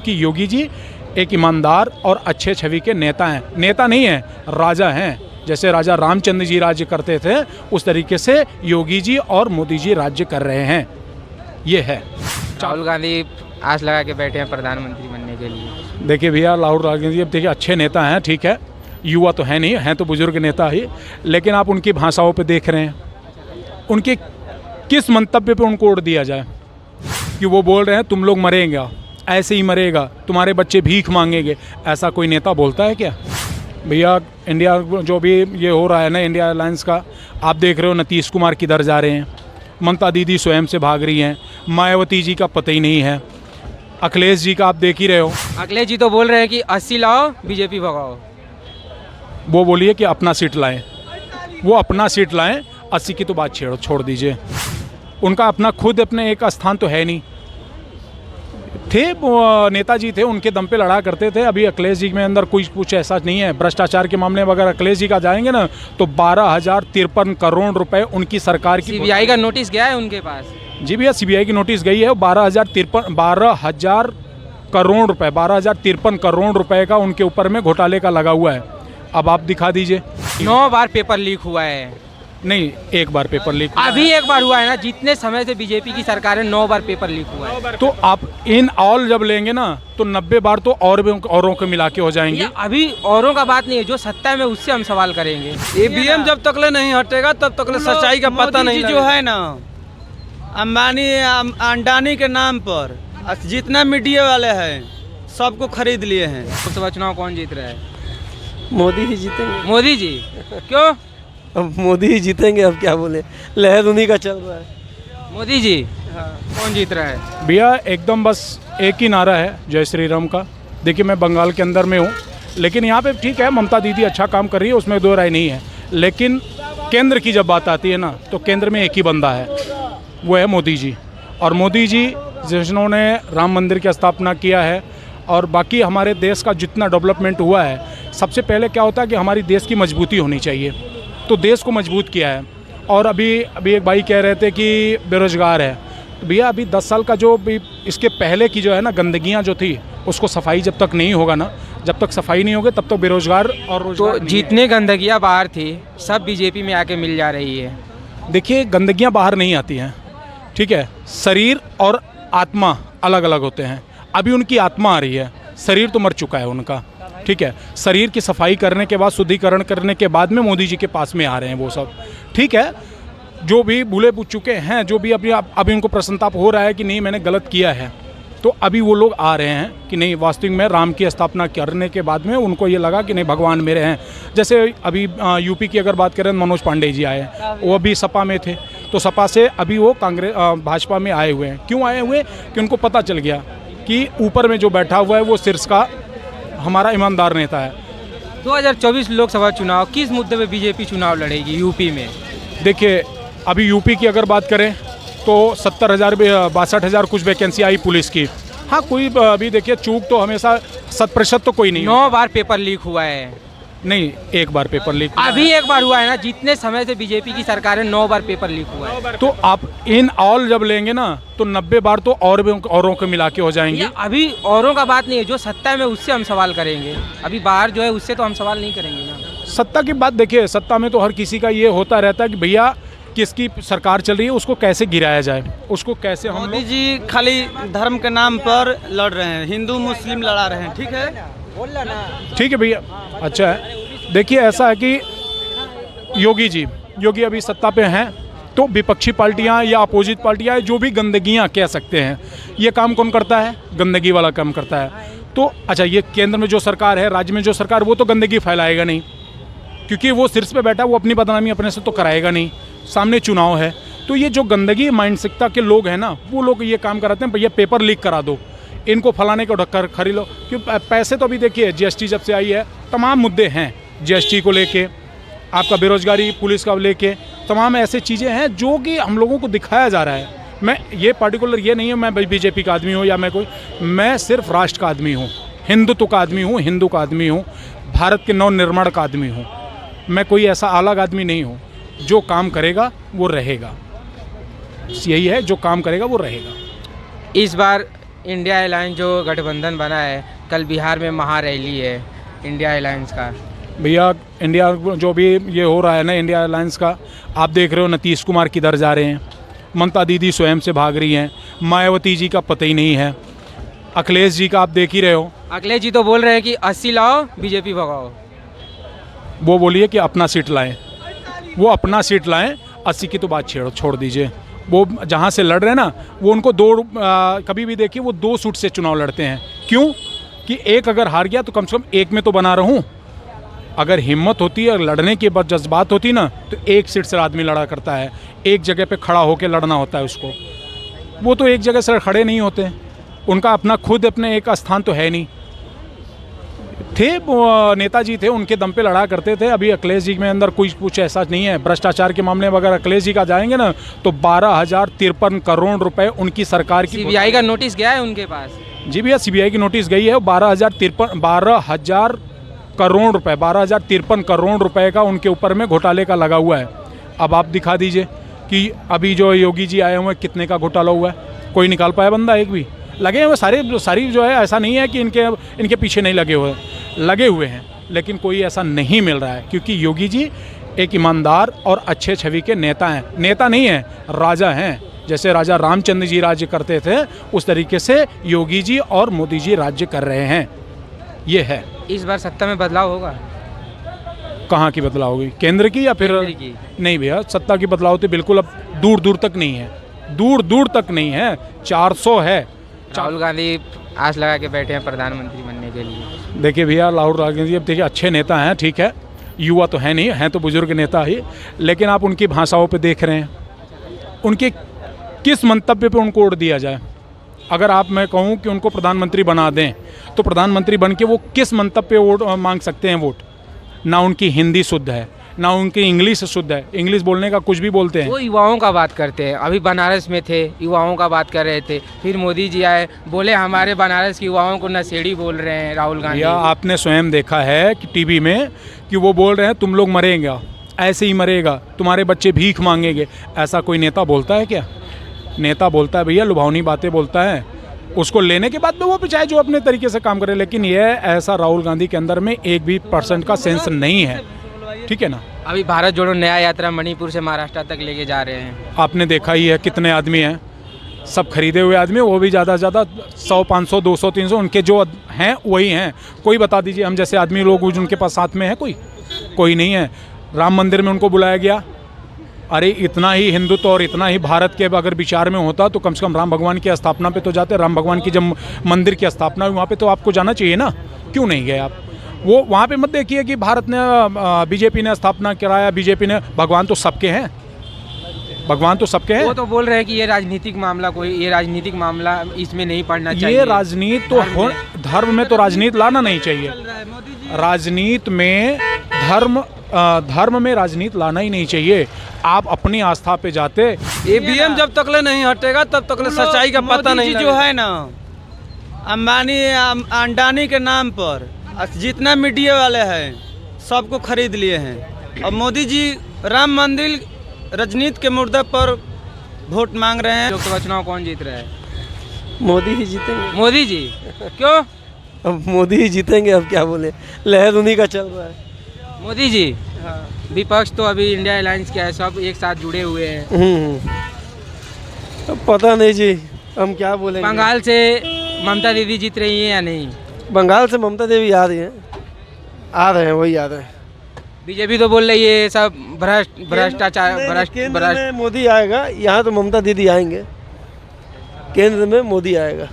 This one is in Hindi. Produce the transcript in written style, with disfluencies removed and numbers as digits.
क्योंकि योगी जी एक ईमानदार और अच्छे छवि के नेता हैं। नेता नहीं हैं, राजा हैं। जैसे राजा रामचंद्र जी राज्य करते थे उस तरीके से योगी जी और मोदी जी राज्य कर रहे हैं। ये है। राहुल गांधी आस लगा के बैठे हैं प्रधानमंत्री बनने के लिए। देखिए भैया, राहुल गांधी जी अब देखिए अच्छे नेता हैं, ठीक है, युवा तो है नहीं, हैं तो बुजुर्ग नेता ही, लेकिन आप उनकी भाषाओं पे देख रहे हैं, उनके किस मंतव्य पे उनको वोट दिया जाए कि वो बोल रहे हैं तुम लोग मरेंगे, ऐसे ही मरेगा, तुम्हारे बच्चे भीख मांगेंगे। ऐसा कोई नेता बोलता है क्या? भैया इंडिया जो भी ये हो रहा है ना, इंडिया अलायंस का, आप देख रहे हो नीतीश कुमार किधर जा रहे हैं, ममता दीदी स्वयं से भाग रही हैं, मायावती जी का पता ही नहीं है, अखिलेश जी का आप देख ही रहे हो। अखिलेश जी तो बोल रहे हैं कि 80 लाओ बीजेपी भगाओ। वो बोलिए कि अपना सीट लाएं, वो अपना सीट लाएं, 80 की तो बात छोड़ दीजिए। उनका अपना खुद अपने एक स्थान तो है नहीं। थे वो नेताजी थे, उनके दम पे लड़ा करते थे। अभी अखिलेश जी में अंदर कुछ ऐसा नहीं है। भ्रष्टाचार के मामले में अगर अखिलेश जी का जाएंगे ना तो 12,053 करोड़ रुपए उनकी सरकार की। सीबीआई का नोटिस गया है उनके पास? जी भैया, सीबीआई की नोटिस गई है। 12,000 करोड़ रुपए, 12,053 करोड़ रुपए का उनके ऊपर में घोटाले का लगा हुआ है। अब आप दिखा दीजिए। 9 बार पेपर लीक हुआ है। नहीं, एक बार पेपर लीक अभी एक बार हुआ है ना, जितने समय से बीजेपी की सरकार है 9 बार पेपर लीक हुआ है। तो आप इन ऑल जब लेंगे ना तो 90 बार तो और भी औरों को मिला के हो जाएंगे। अभी औरों का बात नहीं है, जो सत्ता में उससे हम सवाल करेंगे। ईवीएम जब तक ले नहीं हटेगा तब तक ले सच्चाई का पता नहीं जो है ना। अंबानी अंडानी के नाम पर जितना मीडिया वाले हैं सबको खरीद लिए हैं। लोकसभा चुनाव कौन जीत रहा है? मोदी ही जीतेंगे। मोदी जी? क्यों? अब मोदी ही जीतेंगे, अब क्या बोले, लहर उन्हीं का चल रहा है। मोदी जी? हाँ। कौन जीत रहा है? भैया एकदम बस एक ही नारा है, जय श्री राम का। देखिए मैं बंगाल के अंदर में हूँ, लेकिन यहाँ पे ठीक है, ममता दीदी अच्छा काम कर रही है, उसमें दो राय नहीं है। लेकिन केंद्र की जब बात आती है ना तो केंद्र में एक ही बंदा है, वो है मोदी जी। और मोदी जी जिन्होंने राम मंदिर की स्थापना किया है और बाकी हमारे देश का जितना डेवलपमेंट हुआ है, सबसे पहले क्या होता है कि हमारी देश की मजबूती होनी चाहिए, तो देश को मजबूत किया है। और अभी एक भाई कह रहे थे कि बेरोजगार है, तो भैया अभी 10 साल का जो भी इसके पहले की जो है ना गंदगियाँ जो थी, उसको सफाई जब तक नहीं होगा ना, जब तक सफाई नहीं होगी तब तक बेरोजगार और रोजगार तो जितने गंदगियाँ बाहर थी सब बीजेपी में आके मिल जा रही है। देखिए गंदगियाँ बाहर नहीं आती हैं, ठीक है, शरीर और आत्मा अलग अलग होते हैं। अभी उनकी आत्मा आ रही है, शरीर तो मर चुका है उनका, ठीक है। शरीर की सफाई करने के बाद, शुद्धिकरण करने के बाद में मोदी जी के पास में आ रहे हैं वो सब, ठीक है। जो भी भूले पूछ चुके हैं, जो भी अभी उनको प्रसन्नता हो रहा है कि नहीं मैंने गलत किया है, तो अभी वो लोग आ रहे हैं कि नहीं वास्तविक में राम की स्थापना करने के बाद में उनको ये लगा कि नहीं भगवान मेरे हैं। जैसे अभी यूपी की अगर बात करें, मनोज पांडे जी आए, वो अभी सपा में थे, तो सपा से अभी वो भाजपा में आए हुए हैं। क्यों आए हुए? कि उनको पता चल गया कि ऊपर में जो बैठा हुआ है वो शीर्ष का हमारा ईमानदार नेता है। 2024 लोकसभा चुनाव किस मुद्दे पे बीजेपी चुनाव लड़ेगी यूपी में? देखिए अभी यूपी की अगर बात करें तो 62,000 कुछ वैकेंसी आई पुलिस की। हाँ, कोई अभी देखिए चूक तो हमेशा 100% तो कोई नहीं। 9 बार पेपर लीक हुआ है। नहीं, एक बार पेपर लीक अभी एक बार हुआ है ना, जितने समय से बीजेपी की सरकार है 9 बार पेपर लीक हुआ है। तो आप इन ऑल जब लेंगे ना तो 90 बार तो और भी औरों को मिला के हो जाएंगे। अभी औरों का बात नहीं है, जो सत्ता में उससे हम सवाल करेंगे। अभी बाहर जो है उससे तो हम सवाल नहीं करेंगे ना। सत्ता की बात देखिए, सत्ता में तो हर किसी का ये होता रहता है कि भैया किसकी सरकार चल रही है, उसको कैसे गिराया जाए, उसको कैसे हम मोदी जी खाली धर्म के नाम पर लड़ रहे हैं, हिंदू मुस्लिम लड़ा रहे हैं, ठीक है, ठीक है भैया, अच्छा है। देखिए ऐसा है कि योगी अभी सत्ता पे हैं, तो विपक्षी पार्टियां या अपोजिट पार्टियां जो भी गंदगियां कह सकते हैं, ये काम कौन करता है? गंदगी वाला काम करता है। तो अच्छा, ये केंद्र में जो सरकार है, राज्य में जो सरकार, वो तो गंदगी फैलाएगा नहीं, क्योंकि वो शीर्ष पे बैठा, वो अपनी बदनामी अपने से तो कराएगा नहीं। सामने चुनाव है, तो ये जो गंदगी मानसिकता के लोग हैं ना, वो लोग ये काम कराते हैं, भैया पेपर लीक करा दो, इनको फलाने को ढक्कर खरीद लो। क्योंकि पैसे तो अभी देखिए जीएसटी जब से आई है, तमाम मुद्दे हैं जीएसटी को लेके, आपका बेरोजगारी, पुलिस का लेके, तमाम ऐसे चीज़ें हैं जो कि हम लोगों को दिखाया जा रहा है। मैं ये पार्टिकुलर ये नहीं है मैं बीजेपी का आदमी हूँ या मैं सिर्फ राष्ट्र का आदमी हूँ, हिंदुत्व का आदमी हूँ, हिंदू का आदमी हूँ, भारत के नव निर्माण का आदमी हूँ। मैं कोई ऐसा अलग आदमी नहीं हूँ। जो काम करेगा वो रहेगा, यही है, जो काम करेगा वो रहेगा। इस बार इंडिया अलायंस जो गठबंधन बना है, कल बिहार में महारैली है इंडिया अलायंस का। भैया इंडिया जो भी ये हो रहा है ना इंडिया अलायंस का, आप देख रहे हो नीतीश कुमार किधर जा रहे हैं, ममता दीदी स्वयं से भाग रही हैं, मायावती जी का पता ही नहीं है, अखिलेश जी का आप देख ही रहे हो। अखिलेश जी तो बोल रहे हैं कि 80 लाओ बीजेपी भगाओ। वो बोलिए कि अपना सीट लाएं, वो अपना सीट लाएं, 80 की तो बात छोड़ दीजिए। वो जहाँ से लड़ रहे हैं ना, वो उनको कभी भी देखिए वो 2 सीट से चुनाव लड़ते हैं। क्यों? कि एक अगर हार गया तो कम से कम एक में तो बना रहूं। अगर हिम्मत होती है, लड़ने की बात जज्बात होती ना, तो एक सीट से आदमी लड़ा करता है, एक जगह पे खड़ा होकर लड़ना होता है उसको। वो तो एक जगह से खड़े नहीं होते, उनका अपना खुद अपने एक स्थान तो है नहीं। थे वो नेताजी थे, उनके दम पे लड़ा करते थे। अभी अखिलेश जी में अंदर कुछ ऐसा नहीं है। भ्रष्टाचार के मामले में अगर अखिलेश जी का जाएंगे ना, तो 12,053 करोड़ रुपए उनकी सरकार की। सीबीआई का नोटिस गया है उनके पास। जी भैया, सीबीआई की नोटिस गई है। 12,000 करोड़ रुपए, 12,053 करोड़ रुपए का उनके ऊपर में घोटाले का लगा हुआ है। अब आप दिखा दीजिए कि अभी जो योगी जी आए हुए हैं कितने का घोटाला हुआ है, कोई निकाल पाया बंदा एक भी? लगे हुए सारी जो है, ऐसा नहीं है कि इनके पीछे नहीं लगे हुए, लगे हुए हैं, लेकिन कोई ऐसा नहीं मिल रहा है। क्योंकि योगी जी एक ईमानदार और अच्छे छवि के नेता हैं, नेता नहीं हैं, राजा हैं। जैसे राजा रामचंद्र जी राज्य करते थे, उस तरीके से योगी जी और मोदी जी राज्य कर रहे हैं। ये है। इस बार सत्ता में बदलाव होगा? कहाँ की बदलाव होगी? केंद्र की या फिर केंद्र की? नहीं भैया, सत्ता की बदलाव तो बिल्कुल अब दूर दूर तक नहीं है, दूर दूर तक नहीं है। 400 है। राहुल गांधी आस लगा के बैठे हैं प्रधानमंत्री बनने के लिए। देखिए भैया, राहुल गांधी अब देखिए अच्छे नेता हैं, ठीक है, युवा तो है नहीं, हैं तो बुजुर्ग नेता ही, लेकिन आप उनकी भाषाओं पे देख रहे हैं, उनके किस मंतव्य पे उनको वोट दिया जाए। अगर आप मैं कहूँ कि उनको प्रधानमंत्री बना दें, तो प्रधानमंत्री बन के वो किस मंतव्य पे वोट मांग सकते हैं वोट? ना उनकी हिंदी शुद्ध है, ना उनकी इंग्लिश शुद्ध है, इंग्लिश बोलने का कुछ भी बोलते हैं। वो युवाओं का बात करते हैं। अभी बनारस में थे, युवाओं का बात कर रहे थे, फिर मोदी जी आए, बोले हमारे बनारस के युवाओं को नशेड़ी बोल रहे हैं राहुल गांधी। या आपने स्वयं देखा है कि टीवी में कि वो बोल रहे हैं तुम लोग मरेंगे, ऐसे ही मरेगा, तुम्हारे बच्चे भीख मांगेंगे। ऐसा कोई नेता बोलता है क्या? नेता बोलता है भैया लुभावनी बातें बोलता है, उसको लेने के बाद में वो चाहे जो अपने तरीके से काम करे। लेकिन ये ऐसा राहुल गांधी के अंदर में 1% का सेंस नहीं है, ठीक है ना। अभी भारत जोड़ो नया यात्रा मणिपुर से महाराष्ट्र तक लेके जा रहे हैं। आपने देखा ही है कितने आदमी हैं, सब खरीदे हुए आदमी, वो भी ज़्यादा से ज़्यादा 100, 500, 200, 300 उनके जो हैं वही हैं। कोई बता दीजिए, हम जैसे आदमी लोग उनके पास साथ में है कोई नहीं है। राम मंदिर में उनको बुलाया गया, अरे इतना ही हिंदुत्व और इतना ही भारत के अगर विचार में होता तो कम से कम राम भगवान की स्थापना पे तो जाते। राम भगवान की जब मंदिर की स्थापना हुई वहाँ पे तो आपको जाना चाहिए ना, क्यों नहीं गए आप? वो वहाँ पे मत देखिए कि भारत ने बीजेपी ने स्थापना कराया, बीजेपी ने। भगवान तो सबके हैं, भगवान तो सबके हैं। वो तो बोल रहे हैं कि ये राजनीतिक मामला इसमें नहीं पड़ना चाहिए। ये राजनीति तो धर्म में तो राजनीति लाना नहीं चाहिए। राजनीति में धर्म में राजनीति लाना ही नहीं चाहिए। आप अपनी आस्था पे जाते। ईवीएम जब तक ले नहीं हटेगा तब तक ले सच्चाई का पता नहीं जो है ना, अंबानी अंडानी के नाम पर जितना मीडिया वाले हैं सबको खरीद लिए हैं। और मोदी जी राम मंदिर राजनीति के मुद्दे पर वोट मांग रहे हैं। लोकसभा चुनाव कौन जीत रहा है? मोदी ही जीतेंगे। मोदी जी? क्यों? अब मोदी ही जीतेंगे, अब क्या बोले, लहर उन्हीं का चल रहा है। मोदी जी? हाँ। विपक्ष तो अभी इंडिया अलायंस क्या है, सब एक साथ जुड़े हुए हैं। अब पता नहीं जी, हम क्या बोलेंगे। बंगाल से ममता दीदी जीत रही है या नहीं? बंगाल से ममता देवी आ रही हैं, वही आ रहे हैं। बीजेपी तो बोल रही है सब भ्रष्टाचार। केंद्र में मोदी आएगा, यहाँ तो ममता दीदी आएंगे, केंद्र में मोदी आएगा।